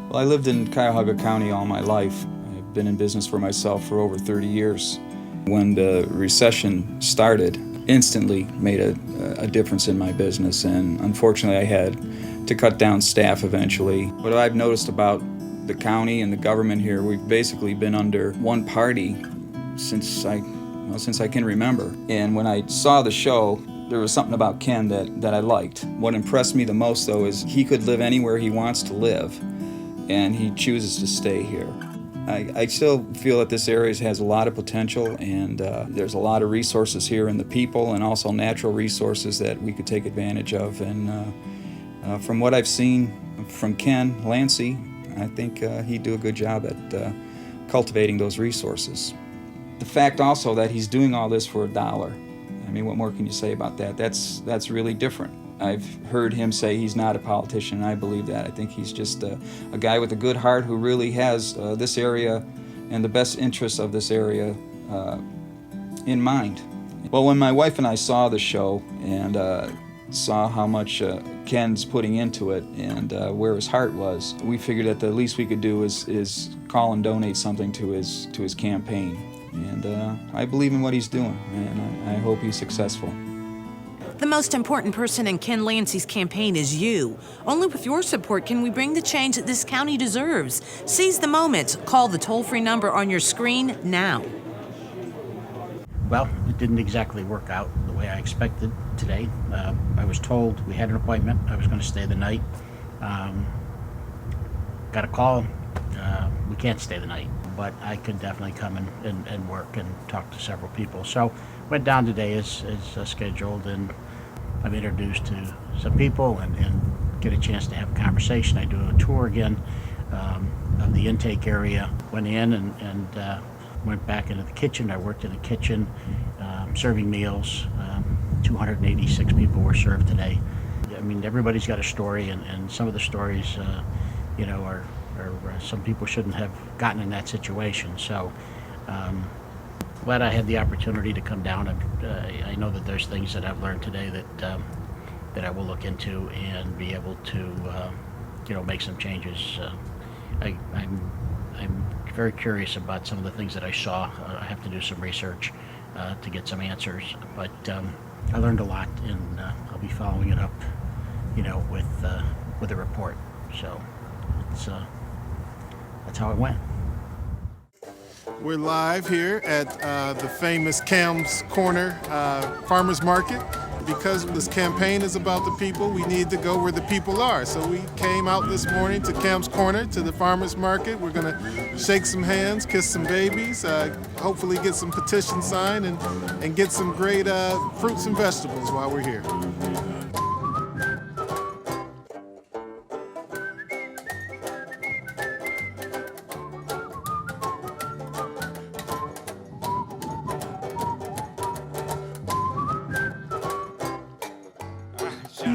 Well, I lived in Cuyahoga County all my life. I've been in business for myself for over 30 years. When the recession started, instantly made a difference in my business, and unfortunately I had to cut down staff eventually. What I've noticed about the county and the government here, we've basically been under one party since I can remember. And when I saw the show, there was something about Ken that I liked. What impressed me the most, though, is he could live anywhere he wants to live, and he chooses to stay here. I still feel that this area has a lot of potential, and there's a lot of resources here in the people, and also natural resources that we could take advantage of. And from what I've seen from Ken Lancey, I think he'd do a good job at cultivating those resources. The fact also that he's doing all this for $1. I mean, what more can you say about that? That's really different. I've heard him say he's not a politician, and I believe that. I think he's just a guy with a good heart who really has this area and the best interests of this area in mind. Well, when my wife and I saw the show and saw how much Ken's putting into it and where his heart was, we figured that the least we could do is call and donate something to his campaign. And I believe in what he's doing, and I hope he's successful. The most important person in Ken Lancey's campaign is you. Only with your support can we bring the change that this county deserves. Seize the moment. Call the toll-free number on your screen now. Well, it didn't exactly work out the way I expected today. I was told we had an appointment. I was going to stay the night. Got a call. We can't stay the night, but I could definitely come and work and talk to several people. So went down today as scheduled, and I'm introduced to some people and get a chance to have a conversation. I do a tour again of the intake area. Went in and went back into the kitchen. I worked in the kitchen, serving meals. 286 people were served today. I mean, everybody's got a story, and some of the stories, are some people shouldn't have gotten in that situation. So glad I had the opportunity to come down. I know that there's things that I've learned today that I will look into and be able to make some changes. I'm very curious about some of the things that I saw. I have to do some research to get some answers, but I learned a lot, and I'll be following it up with a report. So that's how it went. We're live here at the famous Cam's Corner Farmers Market. Because this campaign is about the people, we need to go where the people are. So we came out this morning to Cam's Corner, to the farmers market. We're gonna shake some hands, kiss some babies, hopefully get some petitions signed and get some great fruits and vegetables while we're here.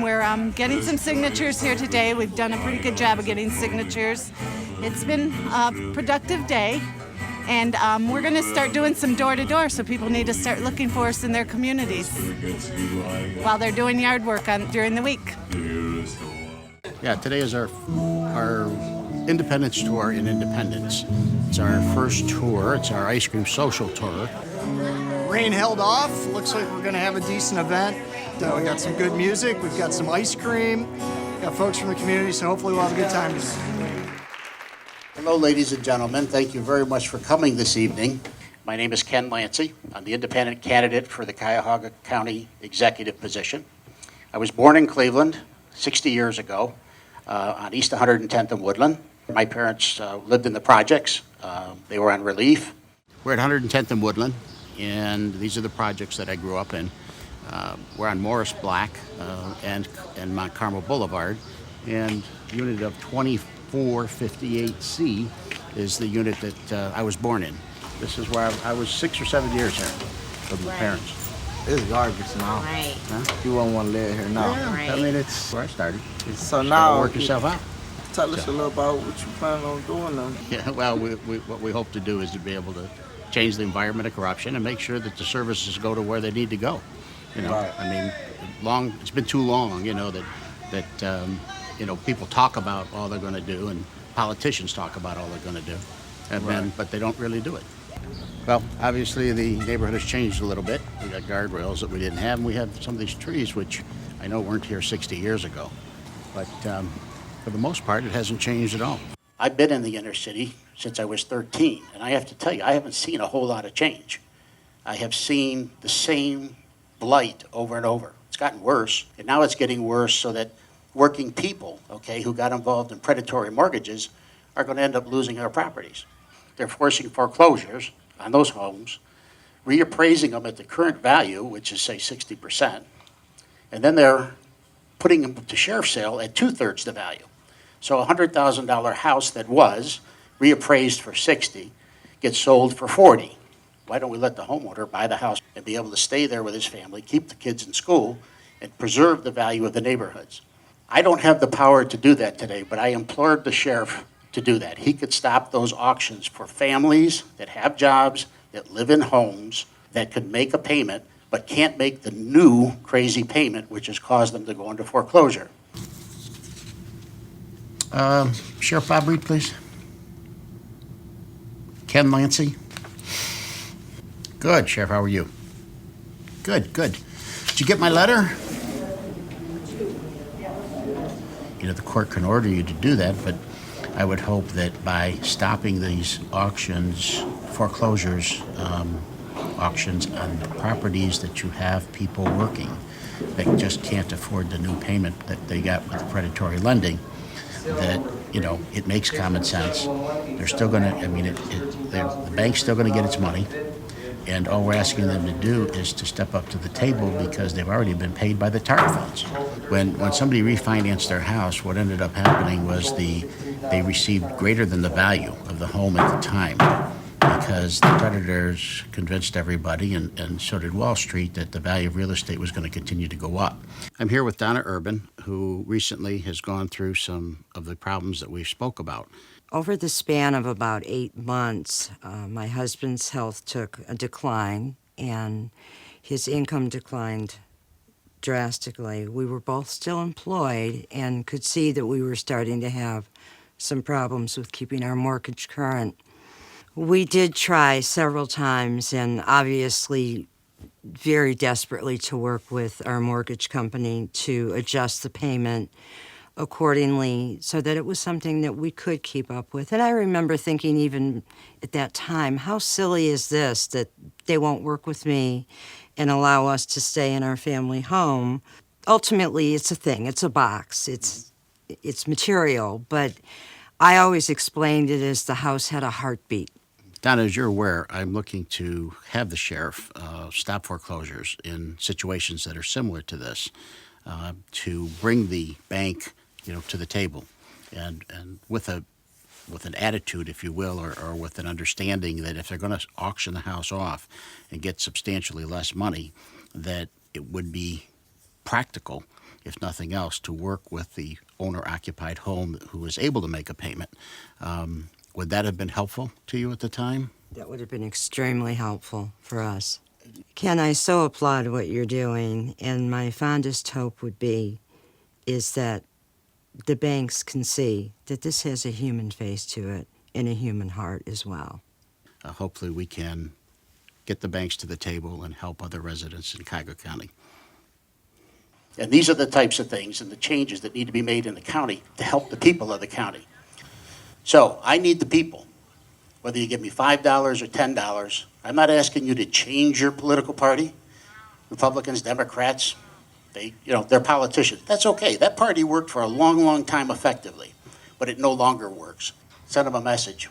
We're getting some signatures here today. We've done a pretty good job of getting signatures. It's been a productive day, and we're going to start doing some door-to-door, so people need to start looking for us in their communities while they're doing yard work during the week. Yeah, today is our Independence Tour in Independence. It's our first tour. It's our ice cream social tour. Rain held off. Looks like we're going to have a decent event. We got some good music. We've got some ice cream. Got folks from the community, so hopefully we'll have a good time tonight. Hello, ladies and gentlemen. Thank you very much for coming this evening. My name is Ken Lancey. I'm the independent candidate for the Cuyahoga County executive position. I was born in Cleveland 60 years ago on East 110th and Woodland. My parents lived in the projects. They were on relief. We're at 110th and Woodland, and these are the projects that I grew up in. We're on Morris Black and Mount Carmel Boulevard, and unit of 2458C is the unit that I was born in. This is where I was 6 or 7 years here with my parents. It's garbage now. Right. Huh? You won't want to live here now. Yeah, Right. I mean, it's where I started. So now, Work yourself out. tell us a little about what you plan on doing now. Yeah, well, what we hope to do is to be able to change the environment of corruption and make sure that the services go to where they need to go. Right. I mean, it's been too long, that people talk about all they're going to do, and politicians talk about all they're going to do, but they don't really do it. Well, obviously the neighborhood has changed a little bit. We got guardrails that we didn't have, and we have some of these trees, which I know weren't here 60 years ago. But for the most part, it hasn't changed at all. I've been in the inner city since I was 13, and I have to tell you, I haven't seen a whole lot of change. I have seen the same blight over and over. It's gotten worse, and now it's getting worse so that working people, okay, who got involved in predatory mortgages are going to end up losing their properties. They're forcing foreclosures on those homes, reappraising them at the current value, which is, say, 60%, and then they're putting them to sheriff's sale at 2/3 the value. So a $100,000 house that was reappraised for 60 gets sold for 40. Why don't we let the homeowner buy the house and be able to stay there with his family, keep the kids in school, and preserve the value of the neighborhoods? I don't have the power to do that today, but I implored the sheriff to do that. He could stop those auctions for families that have jobs, that live in homes, that could make a payment, but can't make the new crazy payment, which has caused them to go into foreclosure. Sheriff Bob Reed, please. Ken Lancy. Good, Sheriff, how are you? Good. Did you get my letter? You know, the court can order you to do that, but I would hope that by stopping these auctions, foreclosures, auctions on the properties that you have people working that just can't afford the new payment that they got with the predatory lending, that, you know, it makes common sense. They're still going to, the bank's still going to get its money. And all we're asking them to do is to step up to the table because they've already been paid by the TARP funds. When somebody refinanced their house, what ended up happening was they received greater than the value of the home at the time because the creditors convinced everybody, and so did Wall Street, that the value of real estate was going to continue to go up. I'm here with Donna Urban, who recently has gone through some of the problems that we spoke about. Over the span of about 8 months, my husband's health took a decline and his income declined drastically. We were both still employed and could see that we were starting to have some problems with keeping our mortgage current. We did try several times and obviously very desperately to work with our mortgage company to adjust the payment accordingly so that it was something that we could keep up with. And I remember thinking even at that time, how silly is this that they won't work with me and allow us to stay in our family home. Ultimately, it's a thing. It's a box. It's material. But I always explained it as the house had a heartbeat. Donna, as you're aware, I'm looking to have the sheriff stop foreclosures in situations that are similar to this, to bring the bank, to the table, and with an attitude, if you will, or with an understanding that if they're going to auction the house off and get substantially less money, that it would be practical, if nothing else, to work with the owner-occupied home who is able to make a payment. Would that have been helpful to you at the time? That would have been extremely helpful for us. Ken, I so applaud what you're doing, and my fondest hope is that the banks can see that this has a human face to it and a human heart as well. Hopefully we can get the banks to the table and help other residents in Cuyahoga County. And these are the types of things and the changes that need to be made in the county to help the people of the county. So I need the people. Whether you give me $5 or $10, I'm not asking you to change your political party. Republicans, Democrats, they're politicians. That's okay. That party worked for a long, long time effectively, but it no longer works. Send them a message.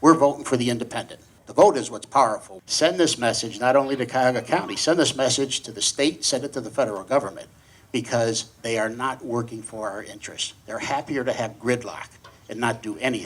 We're voting for the independent. The vote is what's powerful. Send this message not only to Cuyahoga County, send this message to the state, send it to the federal government, because they are not working for our interests. They're happier to have gridlock and not do anything.